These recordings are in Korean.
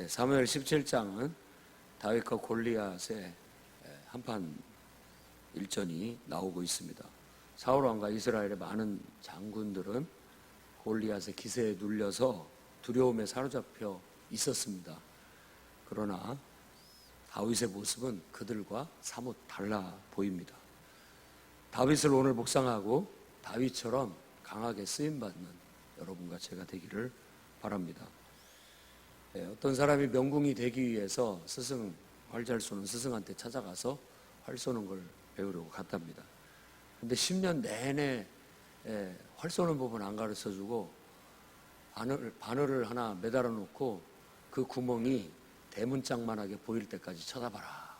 사무엘 17장은 다윗과 골리앗의 한판 일전이 나오고 있습니다. 사울 왕과 이스라엘의 많은 장군들은 골리앗의 기세에 눌려서 두려움에 사로잡혀 있었습니다. 그러나 다윗의 모습은 그들과 사뭇 달라 보입니다. 다윗을 오늘 묵상하고 다윗처럼 강하게 쓰임받는 여러분과 제가 되기를 바랍니다. 어떤 사람이 명궁이 되기 위해서 활 잘 쏘는 스승한테 찾아가서 활 쏘는 걸 배우려고 갔답니다. 근데 10년 내내 활 쏘는 법은 안 가르쳐주고 바늘을 하나 매달아 놓고 그 구멍이 대문짝만하게 보일 때까지 쳐다봐라.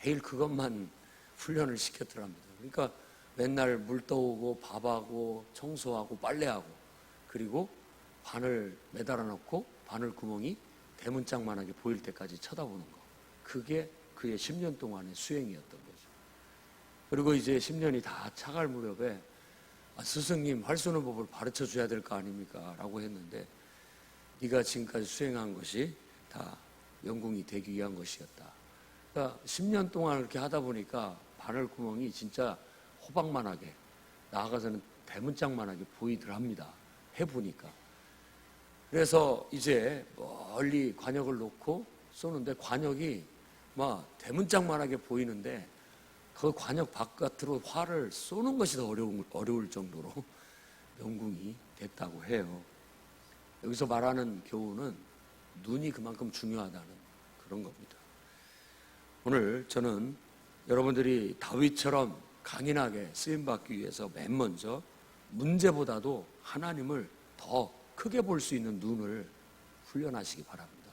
매일 그것만 훈련을 시켰더랍니다. 그러니까 맨날 물 떠오고 밥하고 청소하고 빨래하고 그리고 바늘 매달아 놓고 바늘 구멍이 대문짝만하게 보일 때까지 쳐다보는 거. 그게 그의 10년 동안의 수행이었던 거죠. 그리고 이제 10년이 다 차갈 무렵에 스승님 활 쏘는 법을 가르쳐 줘야 될 거 아닙니까? 라고 했는데 네가 지금까지 수행한 것이 다 영궁이 되기 위한 것이었다. 그러니까 10년 동안 그렇게 하다 보니까 바늘 구멍이 진짜 호박만하게 나아가서는 대문짝만하게 보이더랍니다. 해보니까. 그래서 이제 멀리 관역을 놓고 쏘는데 관역이 막 대문짝만하게 보이는데 그 관역 바깥으로 활을 쏘는 것이 더 어려울 정도로 명궁이 됐다고 해요. 여기서 말하는 교훈은 눈이 그만큼 중요하다는 그런 겁니다. 오늘 저는 여러분들이 다윗처럼 강인하게 쓰임받기 위해서 맨 먼저 문제보다도 하나님을 더 크게 볼 수 있는 눈을 훈련하시기 바랍니다.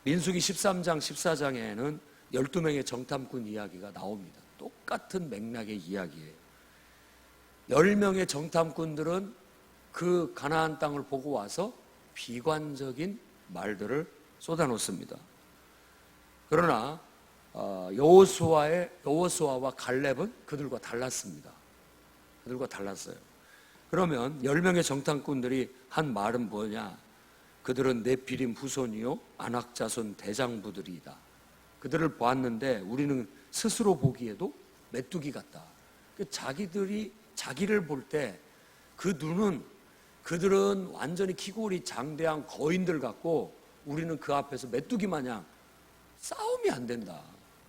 민수기 13장 14장에는 12명의 정탐꾼 이야기가 나옵니다. 똑같은 맥락의 이야기예요. 10명의 정탐꾼들은 그 가나안 땅을 보고 와서 비관적인 말들을 쏟아놓습니다. 그러나 여호수아와 갈렙은 그들과 달랐습니다. 그들과 달랐어요. 그러면 10명의 정탐꾼들이 한 말은 뭐냐? 그들은 네피림 후손이요 아낙 자손 대장부들이다. 그들을 보았는데 우리는 스스로 보기에도 메뚜기 같다. 자기들이 자기를 볼 때 그 눈은 그들은 완전히 키골이 장대한 거인들 같고 우리는 그 앞에서 메뚜기 마냥 싸움이 안 된다.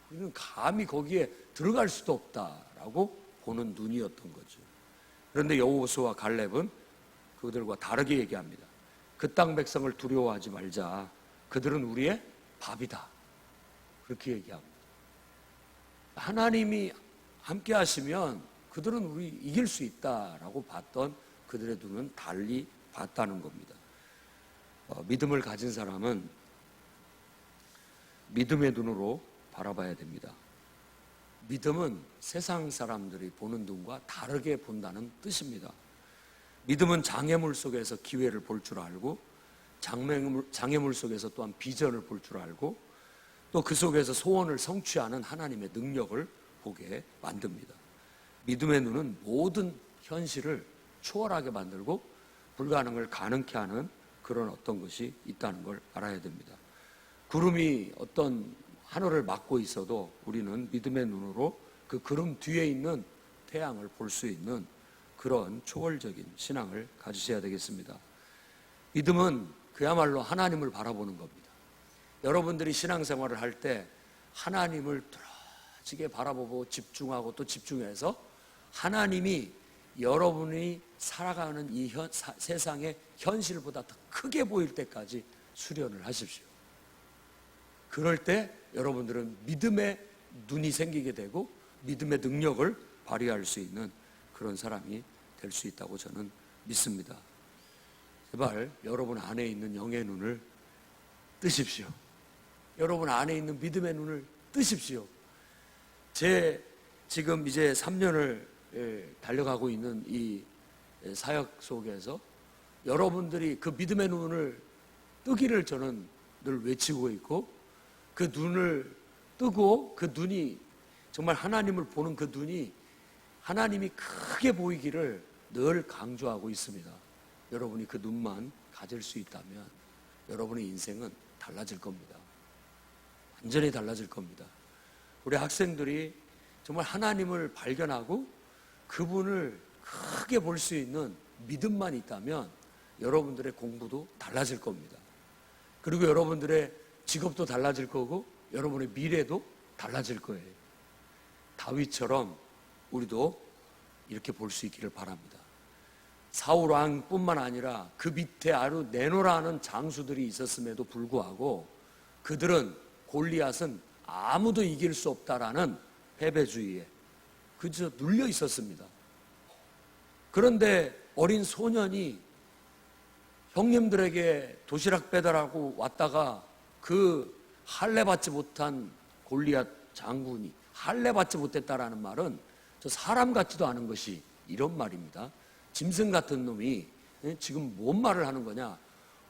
우리는 감히 거기에 들어갈 수도 없다라고 보는 눈이었던 거죠. 그런데 여호수아와 갈렙은 그들과 다르게 얘기합니다. 그 땅 백성을 두려워하지 말자. 그들은 우리의 밥이다. 그렇게 얘기합니다. 하나님이 함께 하시면 그들은 우리 이길 수 있다라고 봤던 그들의 눈은 달리 봤다는 겁니다. 믿음을 가진 사람은 믿음의 눈으로 바라봐야 됩니다. 믿음은 세상 사람들이 보는 눈과 다르게 본다는 뜻입니다. 믿음은 장애물 속에서 기회를 볼 줄 알고 장애물 속에서 또한 비전을 볼 줄 알고 또 그 속에서 소원을 성취하는 하나님의 능력을 보게 만듭니다. 믿음의 눈은 모든 현실을 초월하게 만들고 불가능을 가능케 하는 그런 어떤 것이 있다는 걸 알아야 됩니다. 구름이 어떤 하늘을 막고 있어도 우리는 믿음의 눈으로 그 구름 뒤에 있는 태양을 볼 수 있는 그런 초월적인 신앙을 가지셔야 되겠습니다. 믿음은 그야말로 하나님을 바라보는 겁니다. 여러분들이 신앙생활을 할 때 하나님을 뚫어지게 바라보고 집중하고 또 집중해서 하나님이 여러분이 살아가는 이 세상의 현실보다 더 크게 보일 때까지 수련을 하십시오. 그럴 때 여러분들은 믿음의 눈이 생기게 되고 믿음의 능력을 발휘할 수 있는 그런 사람이 될 수 있다고 저는 믿습니다. 제발 여러분 안에 있는 영의 눈을 뜨십시오. 여러분 안에 있는 믿음의 눈을 뜨십시오. 제 지금 이제 3년을 달려가고 있는 이 사역 속에서 여러분들이 그 믿음의 눈을 뜨기를 저는 늘 외치고 있고 그 눈을 뜨고 그 눈이 정말 하나님을 보는 그 눈이 하나님이 크게 보이기를 늘 강조하고 있습니다. 여러분이 그 눈만 가질 수 있다면 여러분의 인생은 달라질 겁니다. 완전히 달라질 겁니다. 우리 학생들이 정말 하나님을 발견하고 그분을 크게 볼 수 있는 믿음만 있다면 여러분들의 공부도 달라질 겁니다. 그리고 여러분들의 직업도 달라질 거고 여러분의 미래도 달라질 거예요. 다윗처럼 우리도 이렇게 볼 수 있기를 바랍니다. 사울 왕뿐만 아니라 그 밑에 아주 내노라는 장수들이 있었음에도 불구하고 그들은 골리앗은 아무도 이길 수 없다라는 패배주의에 그저 눌려 있었습니다. 그런데 어린 소년이 형님들에게 도시락 배달하고 왔다가 그 할례 받지 못한 골리앗 장군이 할례 받지 못했다라는 말은 저 사람 같지도 않은 것이 이런 말입니다. 짐승 같은 놈이 지금 뭔 말을 하는 거냐?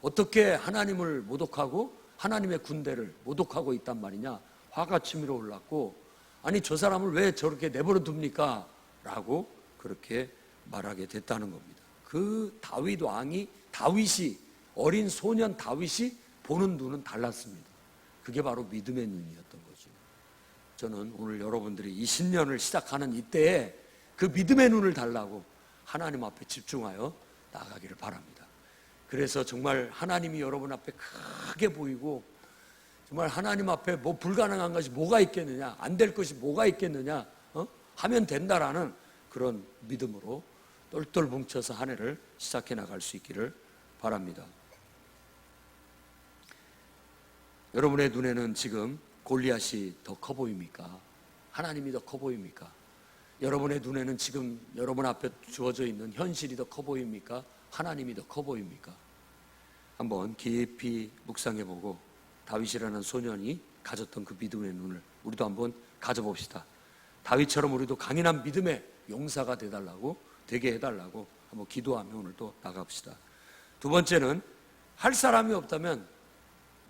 어떻게 하나님을 모독하고 하나님의 군대를 모독하고 있단 말이냐? 화가 치밀어 올랐고 아니 저 사람을 왜 저렇게 내버려 둡니까? 라고 그렇게 말하게 됐다는 겁니다. 그 다윗이 어린 소년 다윗이 보는 눈은 달랐습니다. 그게 바로 믿음의 눈이었던 거죠. 저는 오늘 여러분들이 이 신년을 시작하는 이때에 그 믿음의 눈을 달라고 하나님 앞에 집중하여 나아가기를 바랍니다. 그래서 정말 하나님이 여러분 앞에 크게 보이고 정말 하나님 앞에 뭐 불가능한 것이 뭐가 있겠느냐, 안 될 것이 뭐가 있겠느냐, 하면 된다라는 그런 믿음으로 똘똘 뭉쳐서 한 해를 시작해 나갈 수 있기를 바랍니다. 여러분의 눈에는 지금 골리앗이 더 커 보입니까? 하나님이 더 커 보입니까? 여러분의 눈에는 지금 여러분 앞에 주어져 있는 현실이 더 커 보입니까? 하나님이 더 커 보입니까? 한번 깊이 묵상해보고 다윗이라는 소년이 가졌던 그 믿음의 눈을 우리도 한번 가져봅시다. 다윗처럼 우리도 강인한 믿음의 용사가 되게 해달라고 한번 기도하며 오늘도 나가봅시다. 두 번째는 할 사람이 없다면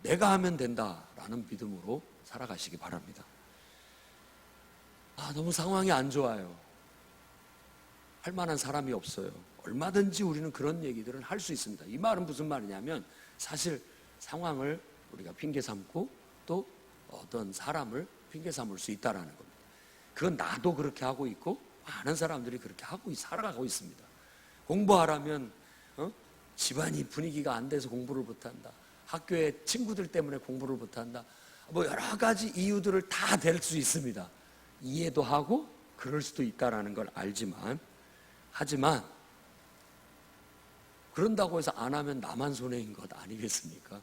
내가 하면 된다라는 믿음으로 살아가시기 바랍니다. 너무 상황이 안 좋아요. 할 만한 사람이 없어요. 얼마든지 우리는 그런 얘기들은 할 수 있습니다. 이 말은 무슨 말이냐면 사실 상황을 우리가 핑계 삼고 또 어떤 사람을 핑계 삼을 수 있다라는 겁니다. 그건 나도 그렇게 하고 있고 많은 사람들이 그렇게 살아가고 있습니다. 공부하라면 집안이 분위기가 안 돼서 공부를 못한다. 학교에 친구들 때문에 공부를 못한다. 뭐 여러 가지 이유들을 다 댈 수 있습니다. 이해도 하고 그럴 수도 있다라는 걸 하지만 그런다고 해서 안 하면 나만 손해인 것 아니겠습니까?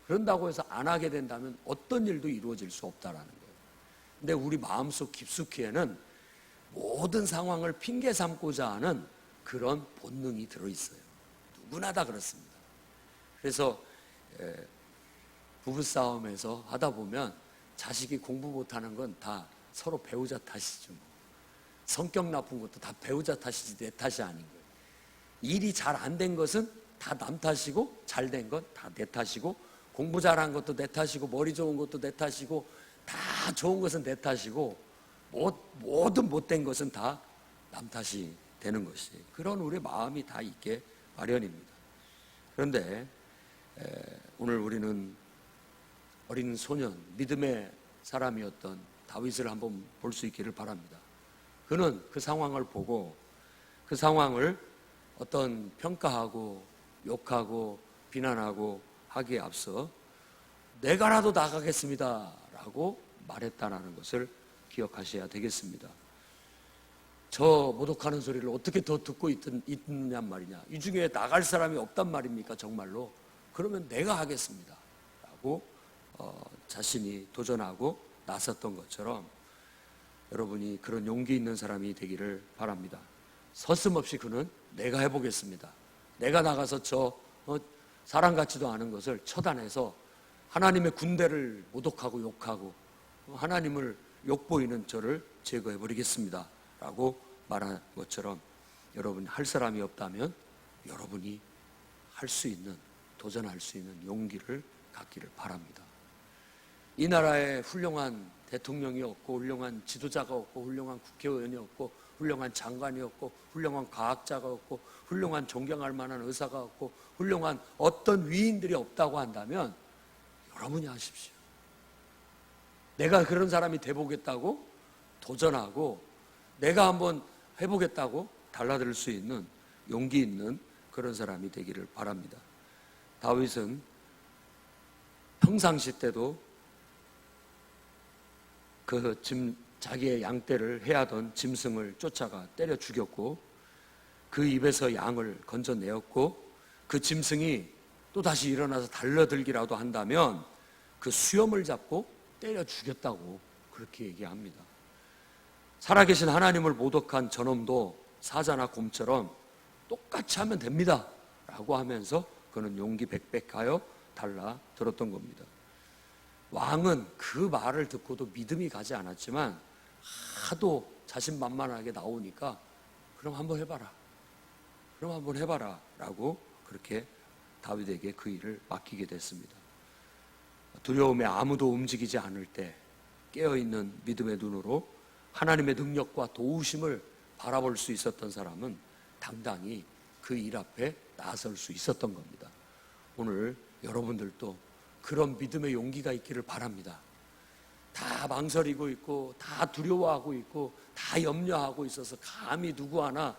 그런다고 해서 안 하게 된다면 어떤 일도 이루어질 수 없다라는 거예요. 근데 우리 마음속 깊숙이에는 모든 상황을 핑계 삼고자 하는 그런 본능이 들어있어요. 누구나 다 그렇습니다. 그래서 부부싸움에서 하다 보면 자식이 공부 못하는 건 다 서로 배우자 탓이죠. 성격 나쁜 것도 다 배우자 탓이지 내 탓이 아닌 거예요. 일이 잘 안 된 것은 다 남 탓이고 잘 된 건 다 내 탓이고 공부 잘한 것도 내 탓이고 머리 좋은 것도 내 탓이고 다 좋은 것은 내 탓이고 모든 못된 것은 다 남 탓이 되는 것이 그런 우리 마음이 다 있게 마련입니다. 그런데 오늘 우리는 어린 소년 믿음의 사람이었던 다윗을 한번 볼 수 있기를 바랍니다. 그는 그 상황을 보고 그 상황을 어떤 평가하고 욕하고 비난하고 하기에 앞서 내가라도 나가겠습니다 라고 말했다는 것을 기억하셔야 되겠습니다. 저 모독하는 소리를 어떻게 더 듣고 있느냐 말이냐, 이 중에 나갈 사람이 없단 말입니까 정말로? 그러면 내가 하겠습니다 라고 자신이 도전하고 나섰던 것처럼 여러분이 그런 용기 있는 사람이 되기를 바랍니다. 서슴없이 그는 내가 해보겠습니다. 내가 나가서 저 사람 같지도 않은 것을 처단해서 하나님의 군대를 모독하고 욕하고 하나님을 욕보이는 저를 제거해버리겠습니다 라고 말한 것처럼 여러분이 할 사람이 없다면 여러분이 할 수 있는, 도전할 수 있는 용기를 갖기를 바랍니다. 이 나라에 훌륭한 대통령이 없고 훌륭한 지도자가 없고 훌륭한 국회의원이 없고 훌륭한 장관이었고 훌륭한 과학자가 없고 훌륭한 존경할 만한 의사가 없고 훌륭한 어떤 위인들이 없다고 한다면 여러분이 하십시오. 내가 그런 사람이 돼보겠다고 도전하고 내가 한번 해보겠다고 달라들 수 있는 용기 있는 그런 사람이 되기를 바랍니다. 다윗은 평상시 때도 자기의 양떼를 해하던 짐승을 쫓아가 때려 죽였고 그 입에서 양을 건져내었고 그 짐승이 또다시 일어나서 달려들기라도 한다면 그 수염을 잡고 때려 죽였다고 그렇게 얘기합니다. 살아계신 하나님을 모독한 저놈도 사자나 곰처럼 똑같이 하면 됩니다 라고 하면서 그는 용기 백백하여 달라들었던 겁니다. 왕은 그 말을 듣고도 믿음이 가지 않았지만 하도 자신만만하게 나오니까 그럼 한번 해봐라 라고 그렇게 다윗에게 그 일을 맡기게 됐습니다. 두려움에 아무도 움직이지 않을 때 깨어있는 믿음의 눈으로 하나님의 능력과 도우심을 바라볼 수 있었던 사람은 당당히 그 일 앞에 나설 수 있었던 겁니다. 오늘 여러분들도 그런 믿음의 용기가 있기를 바랍니다. 다 망설이고 있고 다 두려워하고 있고 다 염려하고 있어서 감히 누구 하나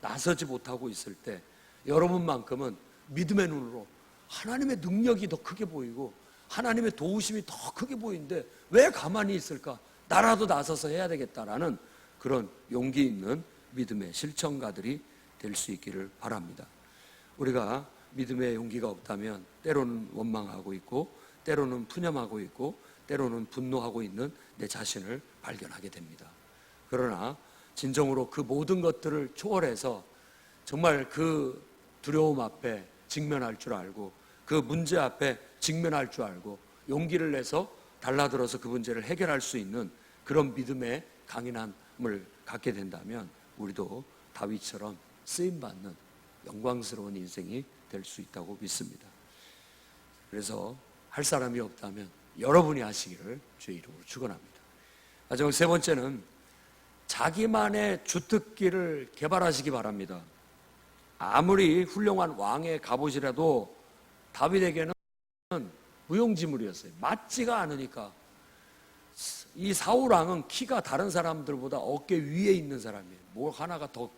나서지 못하고 있을 때 여러분만큼은 믿음의 눈으로 하나님의 능력이 더 크게 보이고 하나님의 도우심이 더 크게 보이는데 왜 가만히 있을까? 나라도 나서서 해야 되겠다라는 그런 용기 있는 믿음의 실천가들이 될 수 있기를 바랍니다. 우리가 믿음의 용기가 없다면 때로는 원망하고 있고 때로는 푸념하고 있고 때로는 분노하고 있는 내 자신을 발견하게 됩니다. 그러나 진정으로 그 모든 것들을 초월해서 정말 그 두려움 앞에 직면할 줄 알고 그 문제 앞에 직면할 줄 알고 용기를 내서 달라들어서 그 문제를 해결할 수 있는 그런 믿음의 강인함을 갖게 된다면 우리도 다윗처럼 쓰임받는 영광스러운 인생이 될 수 있다고 믿습니다. 그래서 할 사람이 없다면 여러분이 하시기를 주의 이름으로 축원합니다. 마지막 세 번째는 자기만의 주특기를 개발하시기 바랍니다. 아무리 훌륭한 왕의 갑옷이라도 다윗에게는 무용지물이었어요. 맞지가 않으니까. 이 사울 왕은 키가 다른 사람들보다 어깨 위에 있는 사람이에요. 뭐 하나가 더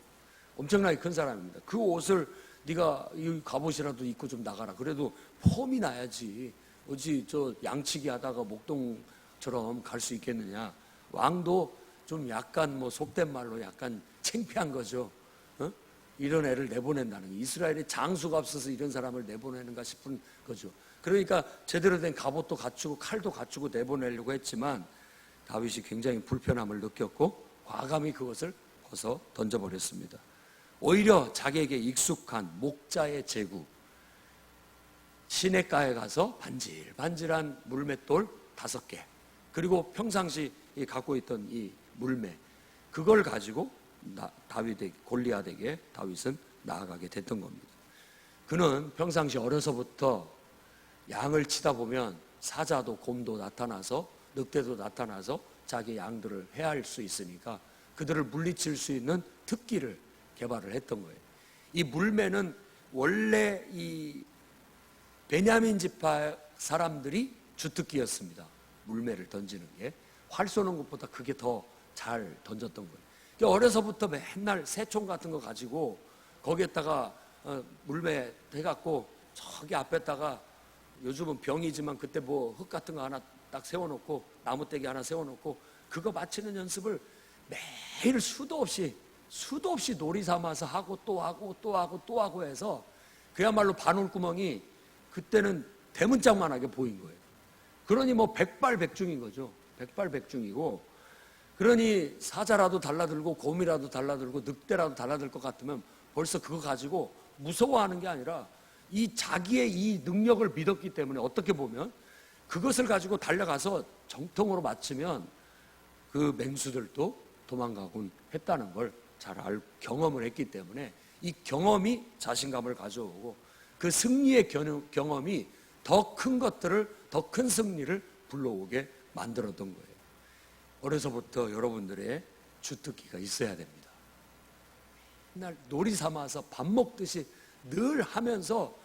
엄청나게 큰 사람입니다. 그 옷을 네가 이 갑옷이라도 입고 좀 나가라. 그래도 폼이 나야지. 어찌 저 양치기 하다가 목동처럼 갈 수 있겠느냐. 왕도 좀 약간 뭐 속된 말로 약간 창피한 거죠. 이런 애를 내보낸다는 게 이스라엘의 장수가 없어서 이런 사람을 내보내는가 싶은 거죠. 그러니까 제대로 된 갑옷도 갖추고 칼도 갖추고 내보내려고 했지만 다윗이 굉장히 불편함을 느꼈고 과감히 그것을 벗어 던져버렸습니다. 오히려 자기에게 익숙한 목자의 제구, 시냇가에 가서 반질반질한 물맷돌 5개, 그리고 평상시 갖고 있던 이 물매, 그걸 가지고 골리앗에게 다윗은 나아가게 됐던 겁니다. 그는 평상시 어려서부터 양을 치다 보면 사자도 곰도 나타나서 늑대도 나타나서 자기 양들을 해할 수 있으니까 그들을 물리칠 수 있는 특기를 개발을 했던 거예요. 이 물매는 원래 이 베냐민 지파 사람들이 주특기였습니다. 물매를 던지는 게 활 쏘는 것보다 그게 더 잘 던졌던 거예요. 그러니까 어려서부터 맨날 새총 같은 거 가지고 거기에다가 물매 해갖고 저기 앞에다가 요즘은 병이지만 그때 뭐 흙 같은 거 하나 딱 세워놓고 나무떼기 하나 세워놓고 그거 맞히는 연습을 매일 수도 없이 놀이 삼아서 하고 또 하고 해서 그야말로 바늘구멍이 그때는 대문짝만하게 보인 거예요. 그러니 뭐 백발백중인 거죠. 백발백중이고, 그러니 사자라도 달라들고 곰이라도 달라들고 늑대라도 달라들 것 같으면 벌써 그거 가지고 무서워하는 게 아니라 이 자기의 이 능력을 믿었기 때문에 어떻게 보면 그것을 가지고 달려가서 정통으로 맞추면 그 맹수들도 도망가곤 했다는 걸 잘 경험을 했기 때문에 이 경험이 자신감을 가져오고 그 승리의 경험이 더 큰 것들을, 더 큰 승리를 불러오게 만들었던 거예요. 어려서부터 여러분들의 주특기가 있어야 됩니다. 맨날 놀이 삼아서 밥 먹듯이 늘 하면서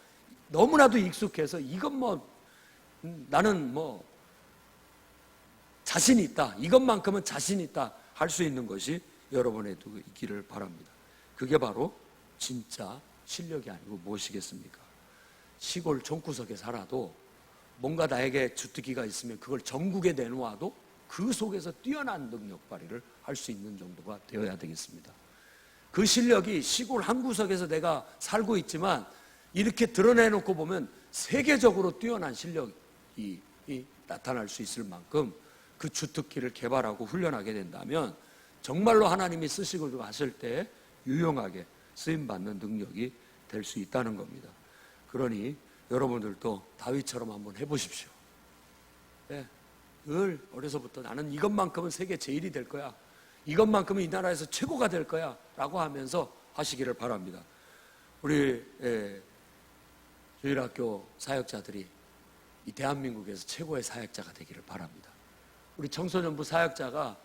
너무나도 익숙해서 이건 나는 자신 있다, 이것만큼은 자신 있다 할 수 있는 것이 여러분에도 있기를 바랍니다. 그게 바로 진짜 실력이 아니고 무엇이겠습니까? 시골 종구석에 살아도 뭔가 나에게 주특기가 있으면 그걸 전국에 내놓아도 그 속에서 뛰어난 능력 발휘를 할 수 있는 정도가 되어야 되겠습니다. 그 실력이 시골 한 구석에서 내가 살고 있지만 이렇게 드러내놓고 보면 세계적으로 뛰어난 실력이 나타날 수 있을 만큼 그 주특기를 개발하고 훈련하게 된다면 정말로 하나님이 쓰시고 하실 때 유용하게 쓰임받는 능력이 될 수 있다는 겁니다. 그러니 여러분들도 다윗처럼 한번 해보십시오. 네, 늘 어려서부터 나는 이것만큼은 세계 제일이 될 거야, 이것만큼은 이 나라에서 최고가 될 거야 라고 하면서 하시기를 바랍니다. 우리 주일학교 사역자들이 이 대한민국에서 최고의 사역자가 되기를 바랍니다. 우리 청소년부 사역자가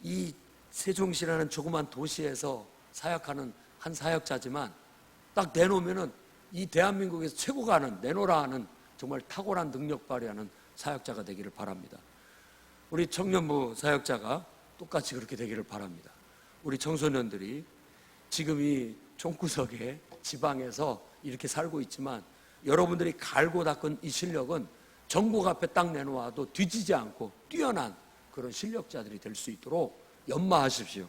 이 세종시라는 조그만 도시에서 사역하는 한 사역자지만 딱 내놓으면은 이 대한민국에서 최고가 하는, 내놓으라 하는 정말 탁월한 능력 발휘하는 사역자가 되기를 바랍니다. 우리 청년부 사역자가 똑같이 그렇게 되기를 바랍니다. 우리 청소년들이 지금 이 총구석에 지방에서 이렇게 살고 있지만 여러분들이 갈고 닦은 이 실력은 전국 앞에 딱 내놓아도 뒤지지 않고 뛰어난 그런 실력자들이 될 수 있도록 연마하십시오.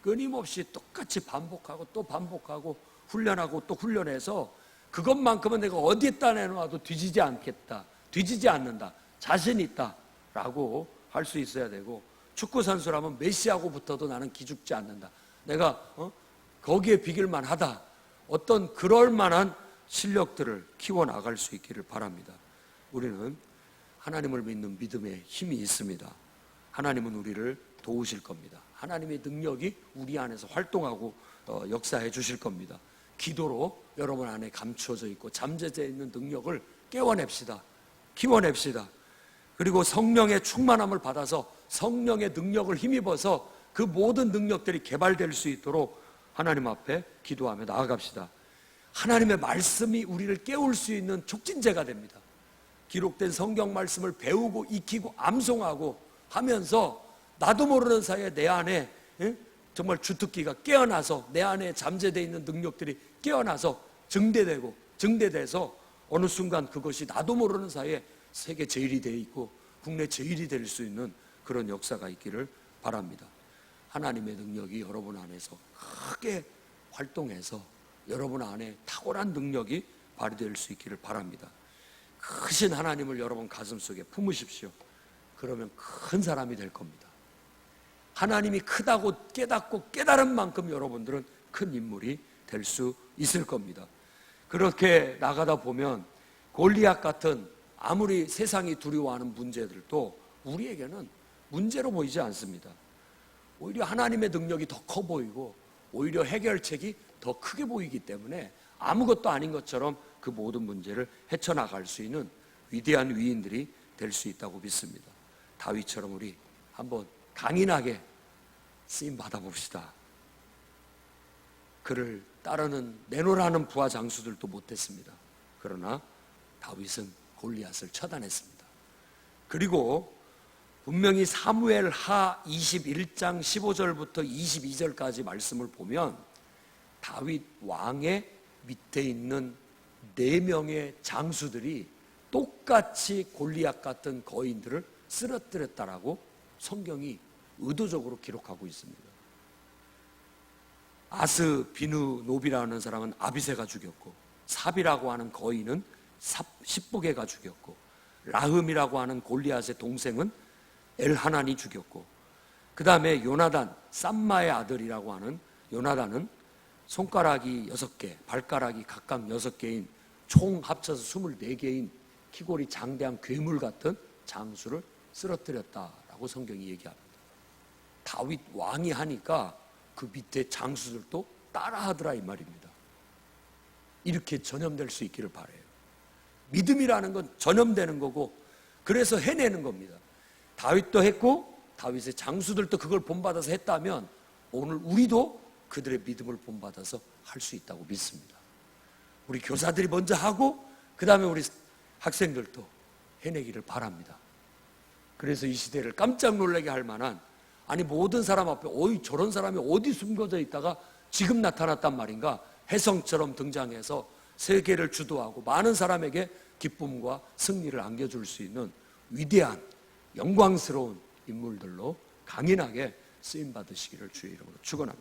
끊임없이 똑같이 반복하고 또 반복하고 훈련하고 또 훈련해서 그것만큼은 내가 어디에다 내놓아도 뒤지지 않겠다, 뒤지지 않는다, 자신 있다 라고 할 수 있어야 되고, 축구 선수라면 메시하고 붙어도 나는 기죽지 않는다, 내가 거기에 비길만 하다, 어떤 그럴 만한 실력들을 키워나갈 수 있기를 바랍니다. 우리는 하나님을 믿는 믿음에 힘이 있습니다. 하나님은 우리를 도우실 겁니다. 하나님의 능력이 우리 안에서 활동하고 역사해 주실 겁니다. 기도로 여러분 안에 감추어져 있고 잠재되어 있는 능력을 깨워냅시다, 키워냅시다. 그리고 성령의 충만함을 받아서 성령의 능력을 힘입어서 그 모든 능력들이 개발될 수 있도록 하나님 앞에 기도하며 나아갑시다. 하나님의 말씀이 우리를 깨울 수 있는 촉진제가 됩니다. 기록된 성경 말씀을 배우고 익히고 암송하고 하면서 나도 모르는 사이에 내 안에 정말 주특기가 깨어나서 내 안에 잠재되어 있는 능력들이 깨어나서 증대돼서 어느 순간 그것이 나도 모르는 사이에 세계 제일이 되어 있고 국내 제일이 될 수 있는 그런 역사가 있기를 바랍니다. 하나님의 능력이 여러분 안에서 크게 활동해서 여러분 안에 탁월한 능력이 발휘될 수 있기를 바랍니다. 크신 하나님을 여러분 가슴속에 품으십시오. 그러면 큰 사람이 될 겁니다. 하나님이 크다고 깨닫고 깨달은 만큼 여러분들은 큰 인물이 될 수 있을 겁니다. 그렇게 나가다 보면 골리앗 같은 아무리 세상이 두려워하는 문제들도 우리에게는 문제로 보이지 않습니다. 오히려 하나님의 능력이 더 커 보이고 오히려 해결책이 더 크게 보이기 때문에 아무것도 아닌 것처럼 그 모든 문제를 헤쳐나갈 수 있는 위대한 위인들이 될 수 있다고 믿습니다. 다윗처럼 우리 한번 강인하게 쓰임 받아봅시다. 그를 따르는 내노라는 부하 장수들도 못했습니다. 그러나 다윗은 골리앗을 처단했습니다. 그리고 분명히 사무엘 하 21장 15절부터 22절까지 말씀을 보면 다윗 왕의 밑에 있는 4명의 장수들이 똑같이 골리앗 같은 거인들을 쓰러뜨렸다라고 성경이 의도적으로 기록하고 있습니다. 아스 비누 노비라는 사람은 아비새가 죽였고, 삽이라고 하는 거인은 십부게가 죽였고, 라흠이라고 하는 골리앗의 동생은 엘하난이 죽였고, 그 다음에 요나단, 쌈마의 아들이라고 하는 요나단은 손가락이 6개, 발가락이 각각 6개인 총 합쳐서 24개인 키골이 장대한 괴물 같은 장수를 쓰러뜨렸다라고 성경이 얘기합니다. 다윗 왕이 하니까 그 밑에 장수들도 따라하더라 이 말입니다. 이렇게 전염될 수 있기를 바라요. 믿음이라는 건 전염되는 거고 그래서 해내는 겁니다. 다윗도 했고 다윗의 장수들도 그걸 본받아서 했다면 오늘 우리도 그들의 믿음을 본받아서 할 수 있다고 믿습니다. 우리 교사들이 먼저 하고 그 다음에 우리 학생들도 해내기를 바랍니다. 그래서 이 시대를 깜짝 놀라게 할 만한, 아니 모든 사람 앞에 어이 저런 사람이 어디 숨겨져 있다가 지금 나타났단 말인가, 혜성처럼 등장해서 세계를 주도하고 많은 사람에게 기쁨과 승리를 안겨줄 수 있는 위대한 영광스러운 인물들로 강인하게 쓰임받으시기를 주의 이름으로 축원합니다.